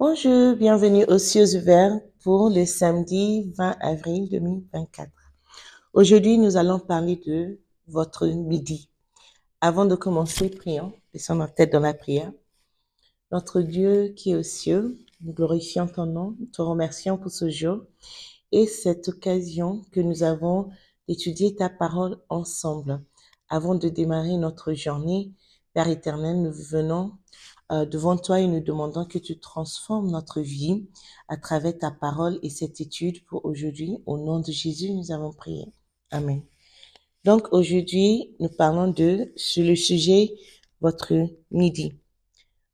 Bonjour, bienvenue aux Cieux ouverts pour le samedi 20 avril 2024. Aujourd'hui, nous allons parler de votre midi. Avant de commencer, prions, baissons notre tête dans la prière. Notre Dieu qui est aux cieux, nous glorifions ton nom, nous te remercions pour ce jour et cette occasion que nous avons d'étudier ta parole ensemble. Avant de démarrer notre journée, Père éternel, nous venons devant toi et nous demandons que tu transformes notre vie à travers ta parole et cette étude pour aujourd'hui. Au nom de Jésus, nous avons prié. Amen. Donc aujourd'hui, nous parlons sur le sujet votre midi.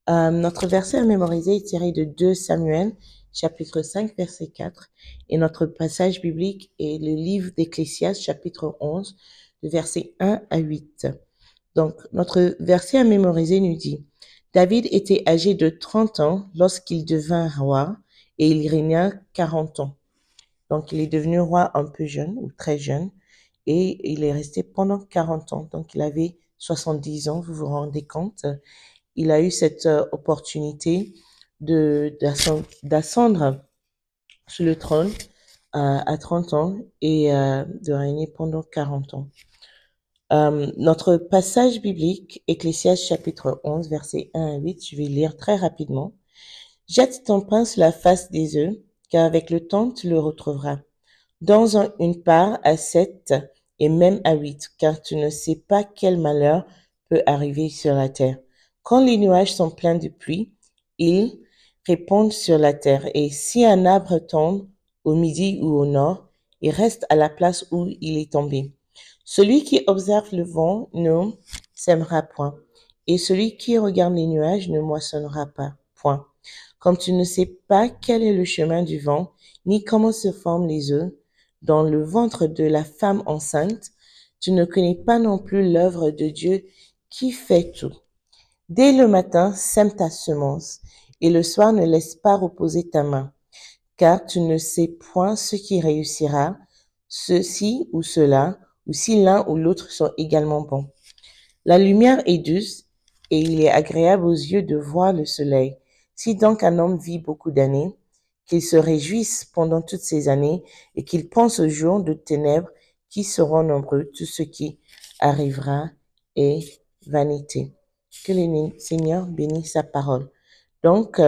Notre verset à mémoriser est tiré de 2 Samuel, chapitre 5, verset 4. Et notre passage biblique est le livre d'Ecclésiaste, chapitre 11, de versets 1 à 8. Donc, notre verset à mémoriser nous dit, David était âgé de 30 ans lorsqu'il devint roi et il régna 40 ans. Donc, il est devenu roi un peu jeune ou très jeune et il est resté pendant 40 ans. Donc, il avait 70 ans, vous vous rendez compte. Il a eu cette opportunité d'ascendre sur le trône à 30 ans et de régner pendant 40 ans. Notre passage biblique, Ecclésiaste chapitre 11, versets 1 à 8, je vais lire très rapidement. Jette ton pain sur la face des œufs, car avec le temps tu le retrouveras. Donne-en une part à 7 et même à 8, car tu ne sais pas quel malheur peut arriver sur la terre. Quand les nuages sont pleins de pluie, ils répondent sur la terre, et si un arbre tombe au midi ou au nord, il reste à la place où il est tombé. Celui qui observe le vent ne sèmera point, et celui qui regarde les nuages ne moissonnera pas. Point. Comme tu ne sais pas quel est le chemin du vent, ni comment se forment les œufs dans le ventre de la femme enceinte, tu ne connais pas non plus l'œuvre de Dieu qui fait tout. Dès le matin, sème ta semence, et le soir ne laisse pas reposer ta main, car tu ne sais point ce qui réussira, ceci ou cela, ou si l'un ou l'autre sont également bons. La lumière est douce, et il est agréable aux yeux de voir le soleil. Si donc un homme vit beaucoup d'années, qu'il se réjouisse pendant toutes ces années, et qu'il pense aux jours de ténèbres qui seront nombreux, tout ce qui arrivera est vanité. Que le Seigneur bénisse sa parole. Donc,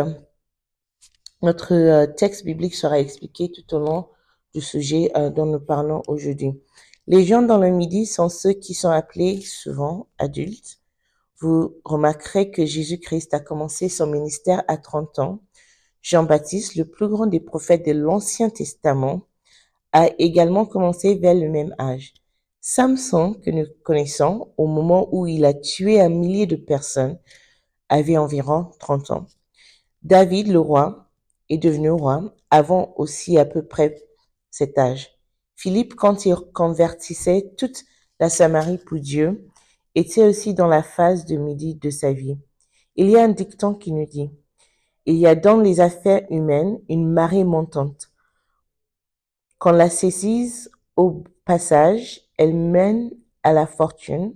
notre texte biblique sera expliqué tout au long du sujet dont nous parlons aujourd'hui. Les gens dans le midi sont ceux qui sont appelés souvent adultes. Vous remarquerez que Jésus-Christ a commencé son ministère à 30 ans. Jean-Baptiste, le plus grand des prophètes de l'Ancien Testament, a également commencé vers le même âge. Samson, que nous connaissons, au moment où il a tué un millier de personnes, avait environ 30 ans. David, le roi, est devenu roi avant aussi à peu près cet âge. Philippe, quand il convertissait toute la Samarie pour Dieu, était aussi dans la phase de midi de sa vie. Il y a un dicton qui nous dit, il y a dans les affaires humaines une marée montante. Qu'on la saisisse au passage, elle mène à la fortune.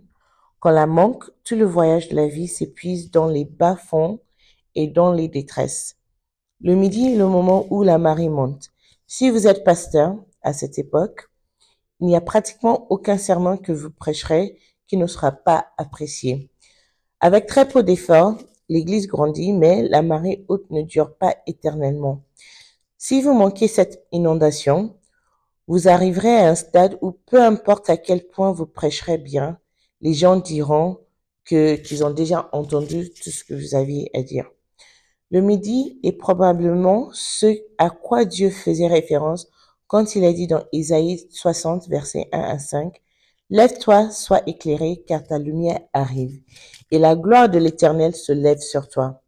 Quand la manque, tout le voyage de la vie s'épuise dans les bas-fonds et dans les détresses. Le midi est le moment où la marée monte. Si vous êtes pasteur à cette époque, il n'y a pratiquement aucun sermon que vous prêcherez qui ne sera pas apprécié. Avec très peu d'efforts, l'Église grandit, mais la marée haute ne dure pas éternellement. Si vous manquez cette inondation, vous arriverez à un stade où peu importe à quel point vous prêcherez bien, les gens diront qu'ils ont déjà entendu tout ce que vous aviez à dire. Le midi est probablement ce à quoi Dieu faisait référence quand il a dit dans Ésaïe 60, versets 1 à 5, « Lève-toi, sois éclairé, car ta lumière arrive, et la gloire de l'Éternel se lève sur toi. »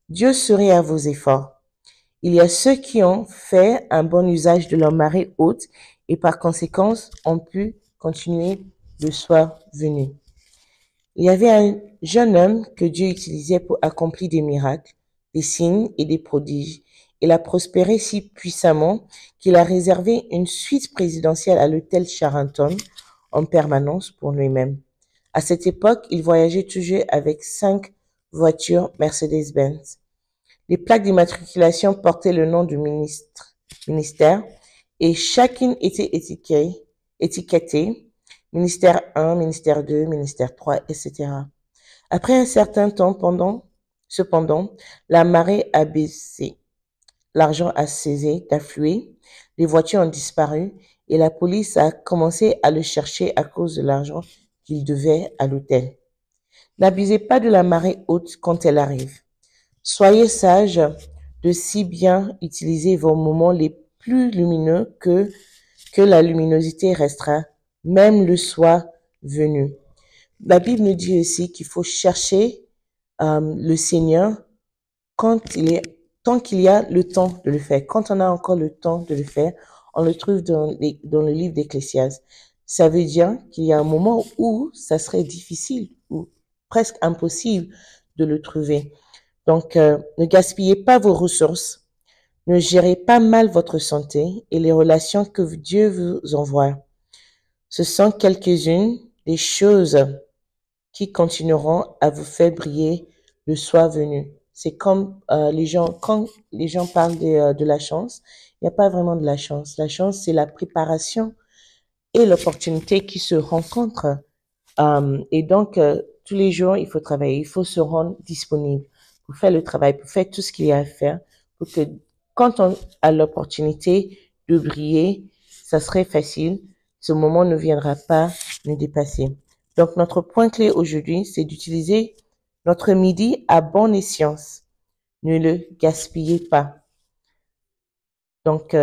Dieu sourit à vos efforts. Il y a ceux qui ont fait un bon usage de leur marée haute et par conséquent ont pu continuer le soir venu. Il y avait un jeune homme que Dieu utilisait pour accomplir des miracles, des signes et des prodiges. Il a prospéré si puissamment qu'il a réservé une suite présidentielle à l'hôtel Charenton en permanence pour lui-même. À cette époque, il voyageait toujours avec 5 voitures Mercedes-Benz. Les plaques d'immatriculation portaient le nom du ministère et chacune était étiquetée ministère 1, ministère 2, ministère 3, etc. Après un certain temps, cependant, la marée a baissé, l'argent a cessé d'affluer, les voitures ont disparu et la police a commencé à le chercher à cause de l'argent qu'il devait à l'hôtel. N'abusez pas de la marée haute quand elle arrive. Soyez sages de si bien utiliser vos moments les plus lumineux que la luminosité restera, même le soir venu. La Bible nous dit aussi qu'il faut chercher le Seigneur tant qu'il y a le temps de le faire. Quand on a encore le temps de le faire, on le trouve dans le livre d'Ecclésiaste. Ça veut dire qu'il y a un moment où ça serait difficile ou presque impossible de le trouver. Donc, ne gaspillez pas vos ressources, ne gérez pas mal votre santé et les relations que Dieu vous envoie. Ce sont quelques-unes des choses qui continueront à vous faire briller le soir venu. C'est comme quand les gens parlent de la chance, il n'y a pas vraiment de la chance. La chance, c'est la préparation et l'opportunité qui se rencontrent. Et donc, tous les jours, il faut travailler, il faut se rendre disponible pour faire le travail, pour faire tout ce qu'il y a à faire, pour que quand on a l'opportunité de briller, ça serait facile. Ce moment ne viendra pas nous dépasser. Donc, notre point clé aujourd'hui, c'est d'utiliser notre midi à bon escient. Ne le gaspillez pas. Donc,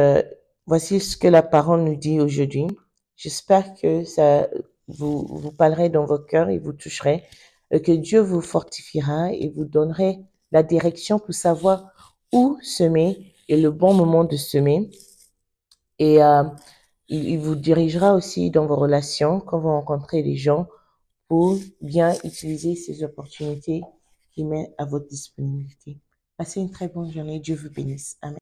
voici ce que la parole nous dit aujourd'hui. J'espère que ça vous parlerait dans vos cœurs et vous toucherait, que Dieu vous fortifiera et vous donnerait la direction pour savoir où semer et le bon moment de semer. Et il vous dirigera aussi dans vos relations quand vous rencontrez les gens pour bien utiliser ces opportunités qu'il met à votre disponibilité. Passez une très bonne journée. Dieu vous bénisse. Amen.